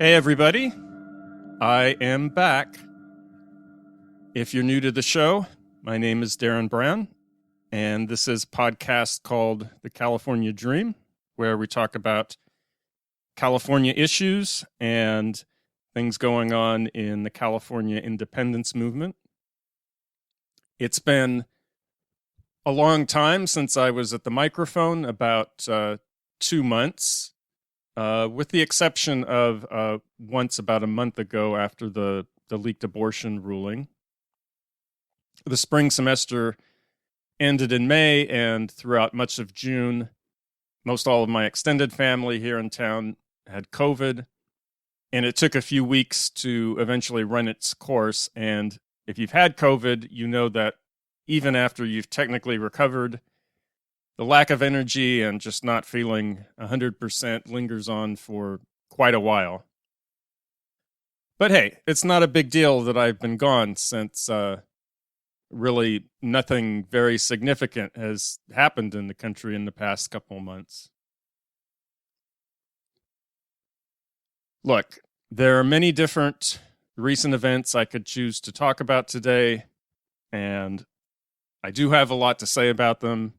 Hey everybody, I am back. If you're new to the show, my name is Darren Brown, and this is a podcast called The California Dream, where we talk about California issues and things going on in the California independence movement. It's been a long time since I was at the microphone, about 2 months. With the exception of once about a month ago after the leaked abortion ruling. The spring semester ended in May, and throughout much of June, most all of my extended family here in town had COVID, and it took a few weeks to eventually run its course. And if you've had COVID, you know that even after you've technically recovered, the lack of energy and just not feeling 100% lingers on for quite a while. But hey, it's not a big deal that I've been gone, since really nothing very significant has happened in the country in the past couple months. Look, there are many different recent events I could choose to talk about today, and I do have a lot to say about them.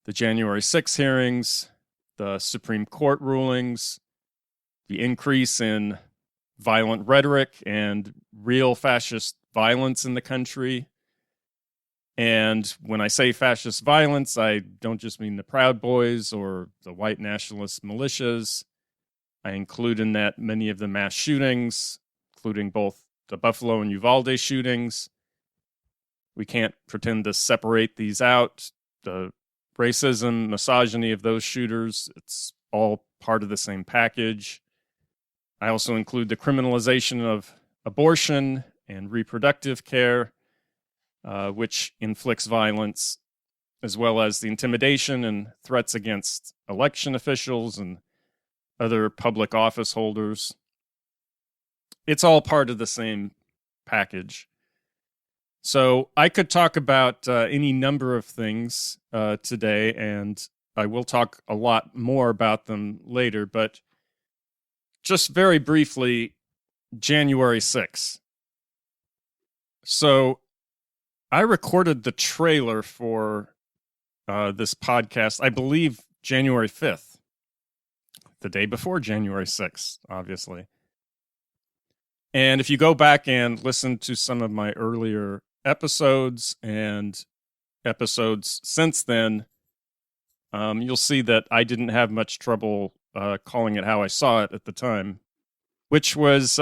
The January 6 hearings, the Supreme Court rulings, the increase in violent rhetoric and real fascist violence in the country. And when I say fascist violence, I don't just mean the Proud Boys or the white nationalist militias. I include in that many of the mass shootings, including both the Buffalo and Uvalde shootings. We can't pretend to separate these out. The racism, misogyny of those shooters, it's all part of the same package. I also include the criminalization of abortion and reproductive care, which inflicts violence, as well as the intimidation and threats against election officials and other public office holders. It's all part of the same package. So I could talk about any number of things today, and I will talk a lot more about them later, but just very briefly, January 6th. So I recorded the trailer for this podcast, I believe, January 5th, the day before January 6th, obviously. And if you go back and listen to some of my earlier episodes and episodes since then, you'll see that I didn't have much trouble calling it how I saw it at the time, which was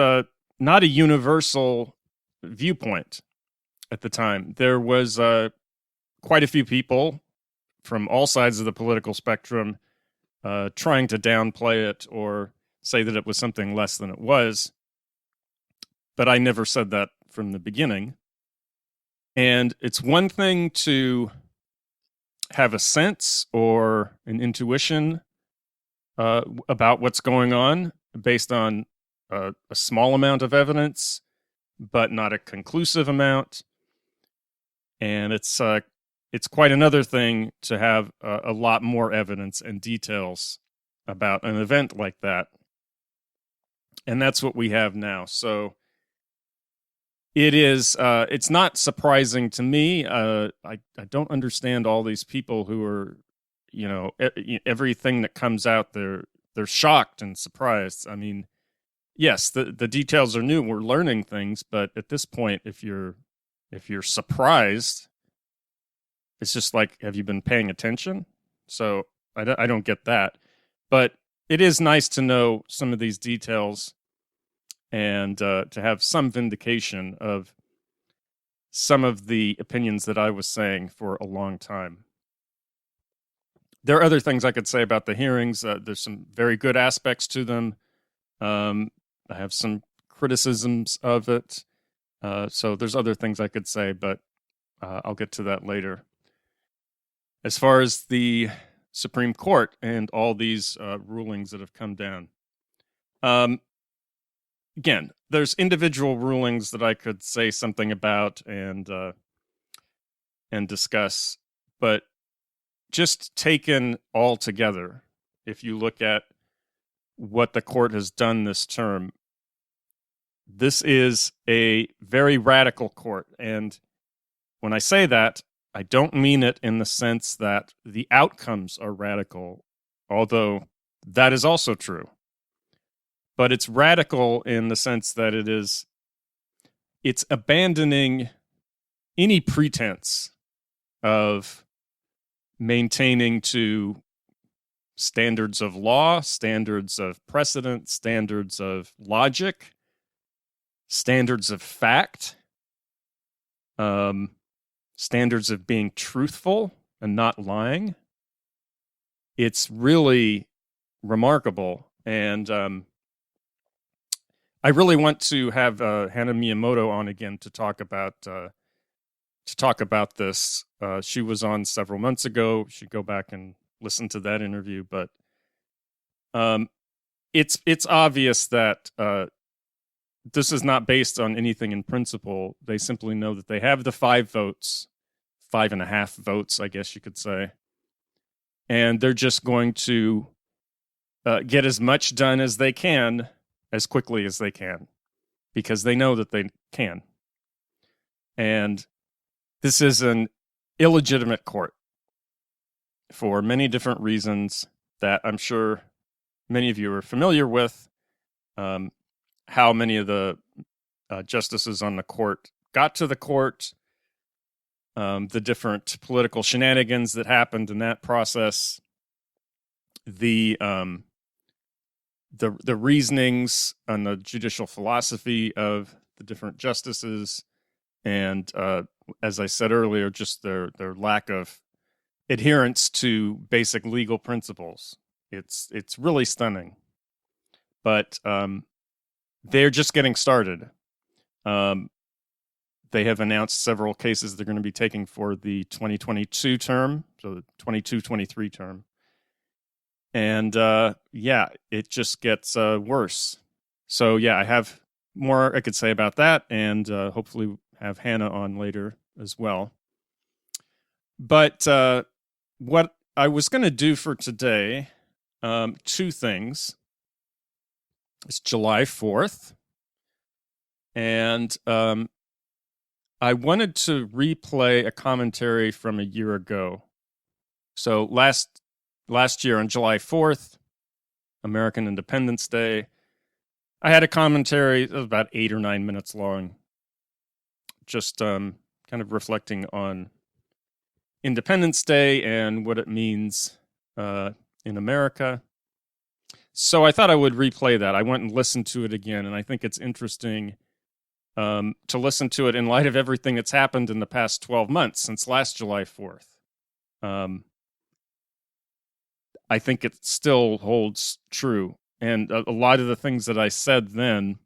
not a universal viewpoint at the time. There was quite a few people from all sides of the political spectrum trying to downplay it or say that it was something less than it was. But I never said that from the beginning. And it's one thing to have a sense or an intuition about what's going on based on a small amount of evidence, but not a conclusive amount. And it's quite another thing to have a lot more evidence and details about an event like that. And that's what we have now. So it's not surprising to me. I don't understand all these people who are, everything that comes out, they're shocked and surprised. I mean, yes, the details are new. We're learning things, but at this point, if you're surprised, it's just like, have you been paying attention? So I don't get that. But it is nice to know some of these details and to have some vindication of some of the opinions that I was saying for a long time. There are other things I could say about the hearings. There's some very good aspects to them. I have some criticisms of it. So there's other things I could say, but I'll get to that later. As far as the Supreme Court and all these rulings that have come down. Again, there's individual rulings that I could say something about and discuss, but just taken all together, if you look at what the court has done this term. This is a very radical court. And when I say that, I don't mean it in the sense that the outcomes are radical, although that is also true. But it's radical in the sense that it's abandoning any pretense of maintaining to standards of law, standards of precedent, standards of logic, standards of fact, standards of being truthful and not lying. It's really remarkable. And I really want to have Hannah Miyamoto on again to talk about this. She was on several months ago. You should go back and listen to that interview. But it's obvious that this is not based on anything in principle. They simply know that they have the 5 votes, 5.5 votes, I guess you could say. And they're just going to get as much done as they can, as quickly as they can, because they know that they can. And this is an illegitimate court for many different reasons that I'm sure many of you are familiar with. How many of the justices on the court got to the court, the different political shenanigans that happened in that process, the reasonings on the judicial philosophy of the different justices, and as I said earlier, just their lack of adherence to basic legal principles. It's really stunning, but they're just getting started. They have announced several cases they're going to be taking for the 2022 term, so the 22-23 term. And it just gets worse. So I have more I could say about that, and hopefully have Hannah on later as well. But what I was going to do for today, 2 things. It's July 4th, and I wanted to replay a commentary from a year ago. So last year on July 4th, American Independence Day, I had a commentary that was about 8 or 9 minutes long, just kind of reflecting on Independence Day and what it means in America. So I thought I would replay that. I went and listened to it again, and I think it's interesting to listen to it in light of everything that's happened in the past 12 months since last July 4th. I think it still holds true. And a lot of the things that I said then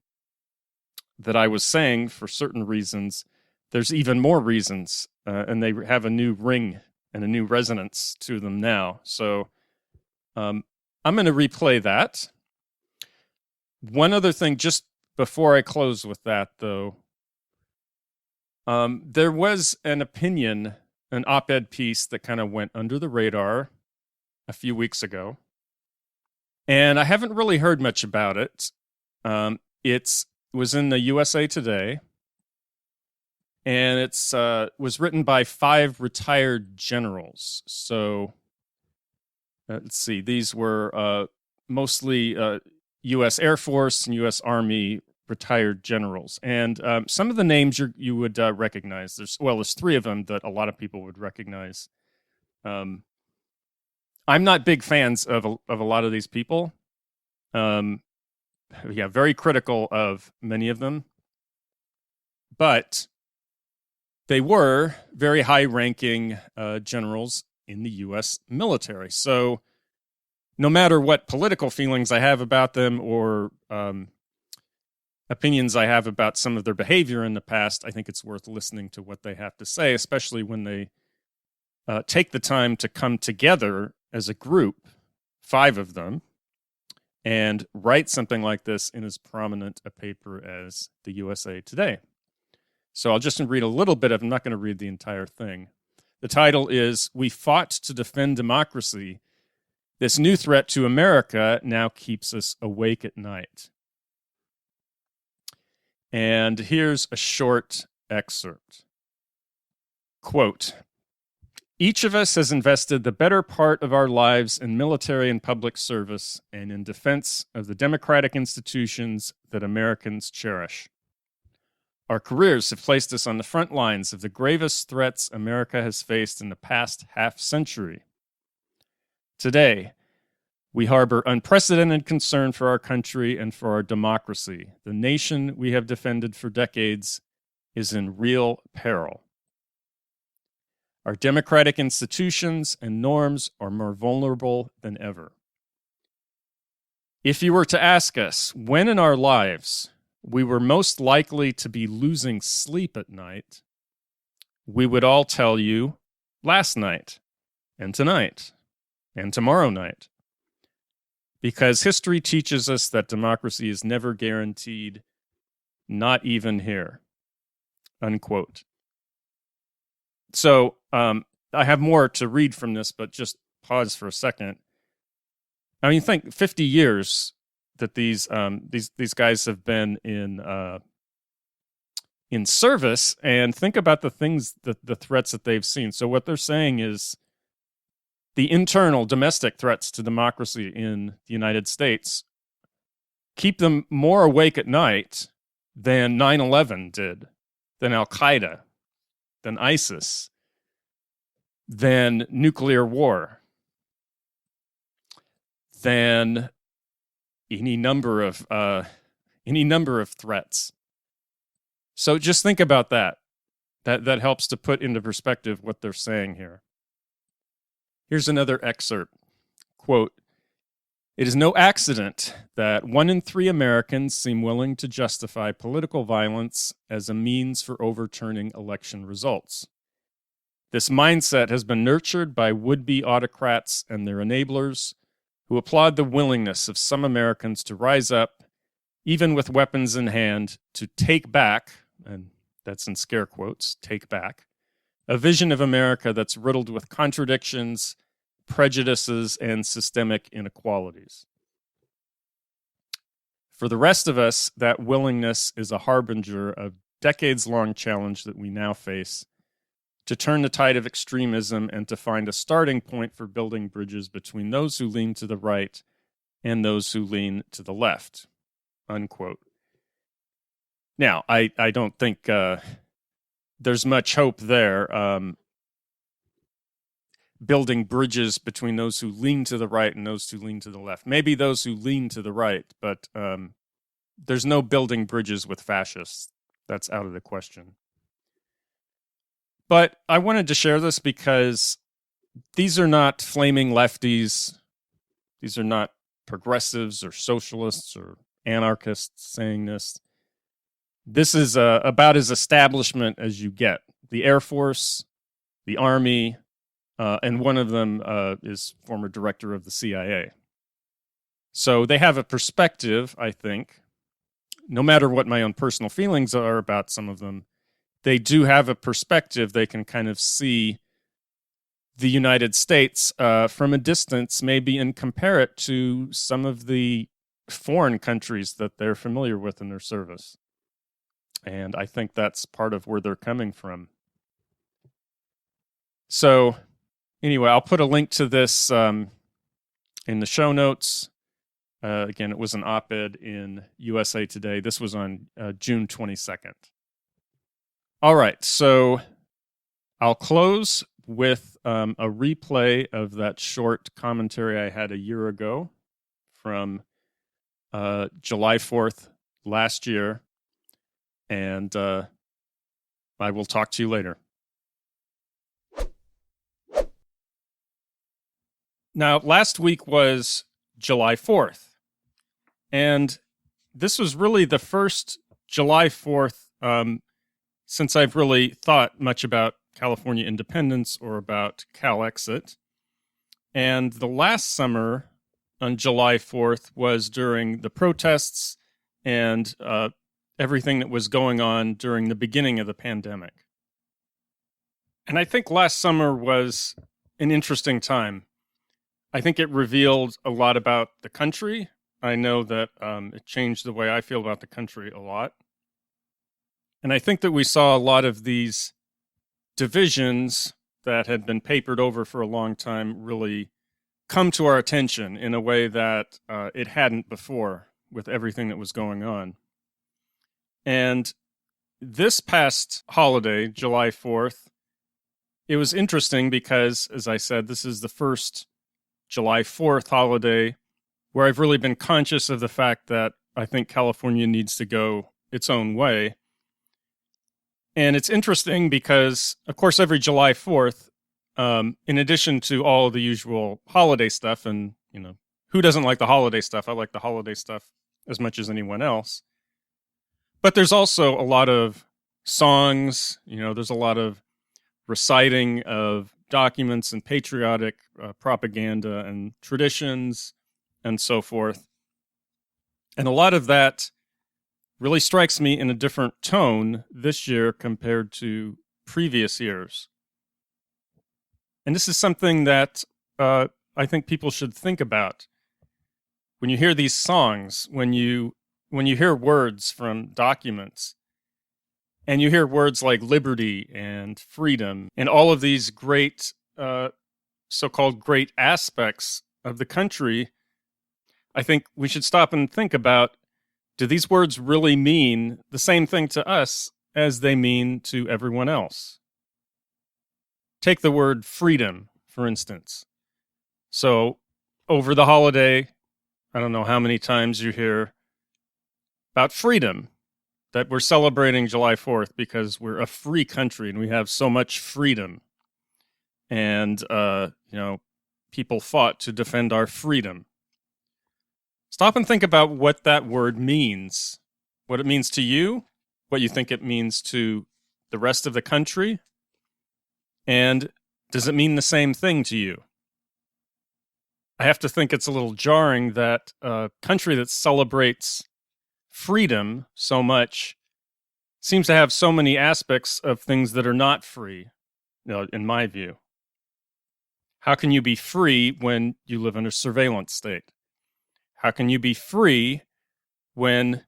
that I was saying for certain reasons, there's even more reasons, and they have a new ring and a new resonance to them now. So I'm going to replay that. One other thing, just before I close with that, though, there was an op-ed piece that kind of went under the radar a few weeks ago, and I haven't really heard much about it. It was in the USA Today, and it's was written by 5 retired generals. So let's see, these were mostly U.S. Air Force and U.S. Army retired generals, and some of the names you would recognize. There's 3 of them that a lot of people would recognize. I'm not big fans of a lot of these people. Very critical of many of them, but they were very high-ranking generals in the U.S. military. So no matter what political feelings I have about them or opinions I have about some of their behavior in the past, I think it's worth listening to what they have to say, especially when they take the time to come together as a group, 5 of them, and write something like this in as prominent a paper as the USA Today. So I'll just read a little bit of it. I'm not going to read the entire thing. The title is, "We Fought to Defend Democracy This new threat to America now keeps us awake at night. And here's a short excerpt. Quote, "Each of us has invested the better part of our lives in military and public service and in defense of the democratic institutions that Americans cherish. Our careers have placed us on the front lines of the gravest threats America has faced in the past half-century. Today, we harbor unprecedented concern for our country and for our democracy. The nation we have defended for decades is in real peril. Our democratic institutions and norms are more vulnerable than ever. If you were to ask us when in our lives we were most likely to be losing sleep at night, we would all tell you last night and tonight and tomorrow night. Because history teaches us that democracy is never guaranteed, not even here." Unquote. So I have more to read from this, but just pause for a second. I mean, think 50 years that these guys have been in service, and think about the things that the threats that they've seen. So what they're saying is the internal domestic threats to democracy in the United States keep them more awake at night than 9/11 did, than Al-Qaeda, than ISIS, than nuclear war, than any number of threats. So just think about that. That helps to put into perspective what they're saying here. Here's another excerpt. Quote, "It is no accident that 1 in 3 Americans seem willing to justify political violence as a means for overturning election results. This mindset has been nurtured by would-be autocrats and their enablers who applaud the willingness of some Americans to rise up, even with weapons in hand, to take back," and that's in scare quotes, take back, "a vision of America that's riddled with contradictions, prejudices, and systemic inequalities. For the rest of us, that willingness is a harbinger of decades-long challenge that we now face to turn the tide of extremism and to find a starting point for building bridges between those who lean to the right and those who lean to the left." Unquote. Now, I don't think there's much hope there. Building bridges between those who lean to the right and those who lean to the left. Maybe those who lean to the right, but there's no building bridges with fascists. That's out of the question. But I wanted to share this because these are not flaming lefties. These are not progressives or socialists or anarchists saying this. This is about as establishment as you get. The Air Force, the Army, and one of them is former director of the CIA. So they have a perspective, I think, no matter what my own personal feelings are about some of them, they do have a perspective. They can kind of see the United States from a distance, maybe, and compare it to some of the foreign countries that they're familiar with in their service. And I think that's part of where they're coming from. So anyway, I'll put a link to this in the show notes. Again, it was an op-ed in USA Today. This was on June 22nd. All right, so I'll close with a replay of that short commentary I had a year ago from July 4th last year, and I will talk to you later. Now, last week was July 4th, and this was really the first July 4th since I've really thought much about California independence or about CalExit. And the last summer on July 4th was during the protests and everything that was going on during the beginning of the pandemic. And I think last summer was an interesting time. I think it revealed a lot about the country. I know that it changed the way I feel about the country a lot. And I think that we saw a lot of these divisions that had been papered over for a long time really come to our attention in a way that it hadn't before with everything that was going on. And this past holiday, July 4th, it was interesting because, as I said, this is the first July 4th holiday where I've really been conscious of the fact that I think California needs to go its own way. And it's interesting because, of course, every July 4th, in addition to all the usual holiday stuff, and, who doesn't like the holiday stuff? I like the holiday stuff as much as anyone else. But there's also a lot of songs, there's a lot of reciting of documents and patriotic propaganda and traditions and so forth. And a lot of that really strikes me in a different tone this year compared to previous years. And this is something that I think people should think about. When you hear these songs, when you hear words from documents, and you hear words like liberty and freedom and all of these great, so-called great aspects of the country, I think we should stop and think about, do these words really mean the same thing to us as they mean to everyone else? Take the word freedom, for instance. So over the holiday, I don't know how many times you hear about freedom, that we're celebrating July 4th because we're a free country and we have so much freedom. And, people fought to defend our freedom. Stop and think about what that word means, what it means to you, what you think it means to the rest of the country, and does it mean the same thing to you? I have to think it's a little jarring that a country that celebrates freedom so much seems to have so many aspects of things that are not free, in my view. How can you be free when you live in a surveillance state? How can you be free when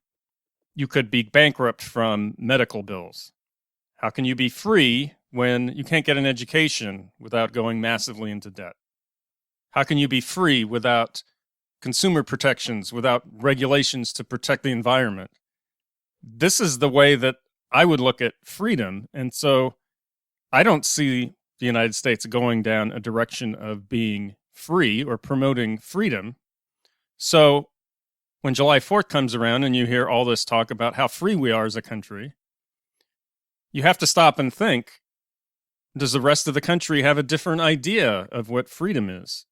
you could be bankrupt from medical bills? How can you be free when you can't get an education without going massively into debt? How can you be free without consumer protections, without regulations to protect the environment? This is the way that I would look at freedom. And so I don't see the United States going down a direction of being free or promoting freedom. So when July 4th comes around and you hear all this talk about how free we are as a country, you have to stop and think, does the rest of the country have a different idea of what freedom is?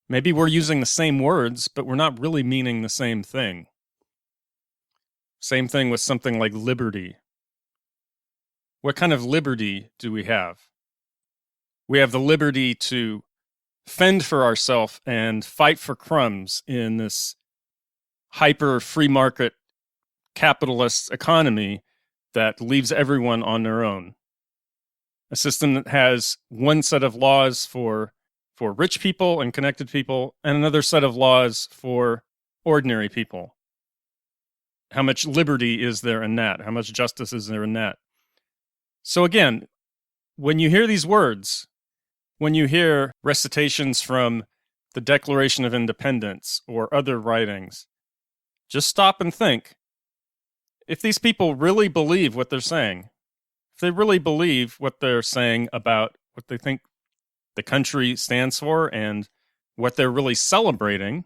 Maybe we're using the same words, but we're not really meaning the same thing. Same thing with something like liberty. What kind of liberty do we have? We have the liberty to fend for ourselves and fight for crumbs in this hyper free market capitalist economy that leaves everyone on their own. A system that has one set of laws for rich people and connected people and another set of laws for ordinary people. How much liberty is there in that? How much justice is there in that? So again, when you hear these words, when you hear recitations from the Declaration of Independence or other writings, just stop and think. If these people really believe what they're saying, if they really believe what they're saying about what they think the country stands for and what they're really celebrating,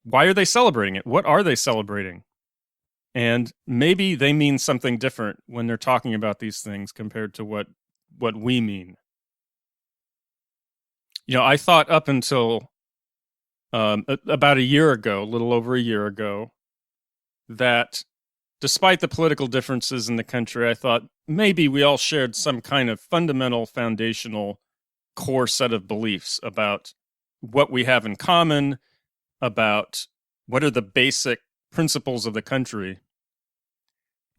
why are they celebrating it? What are they celebrating? And maybe they mean something different when they're talking about these things compared to what we mean. I thought up until about a year ago, a little over a year ago, that despite the political differences in the country, I thought maybe we all shared some kind of fundamental, foundational, core set of beliefs about what we have in common, about what are the basic principles of the country.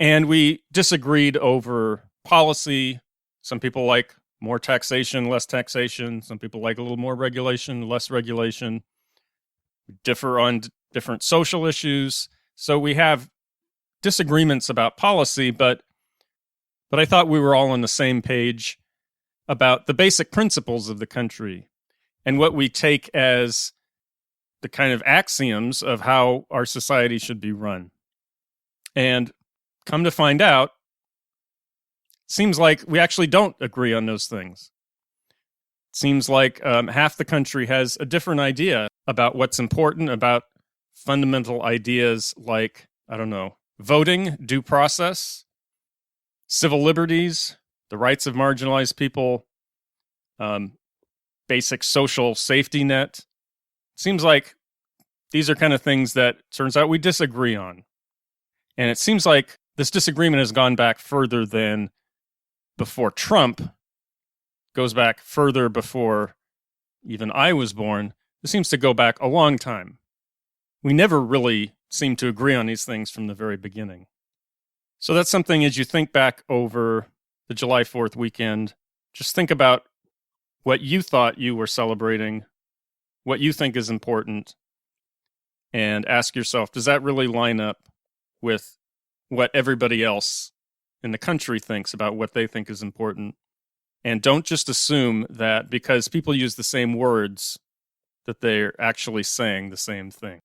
And we disagreed over policy. Some people like more taxation, less taxation. Some people like a little more regulation, less regulation. We differ on different social issues. So we have disagreements about policy, but I thought we were all on the same page about the basic principles of the country and what we take as the kind of axioms of how our society should be run. And come to find out, seems like we actually don't agree on those things. It seems like half the country has a different idea about what's important, about fundamental ideas like, I don't know, voting, due process, civil liberties, the rights of marginalized people, basic social safety net. It seems like these are kind of things that turns out we disagree on. And it seems like this disagreement has gone back further than before Trump, goes back further before even I was born. It seems to go back a long time. We never really seem to agree on these things from the very beginning. So that's something as you think back over the July 4th weekend, just think about what you thought you were celebrating, what you think is important, and ask yourself, does that really line up with what everybody else in the country thinks about what they think is important? And don't just assume that because people use the same words that they're actually saying the same thing.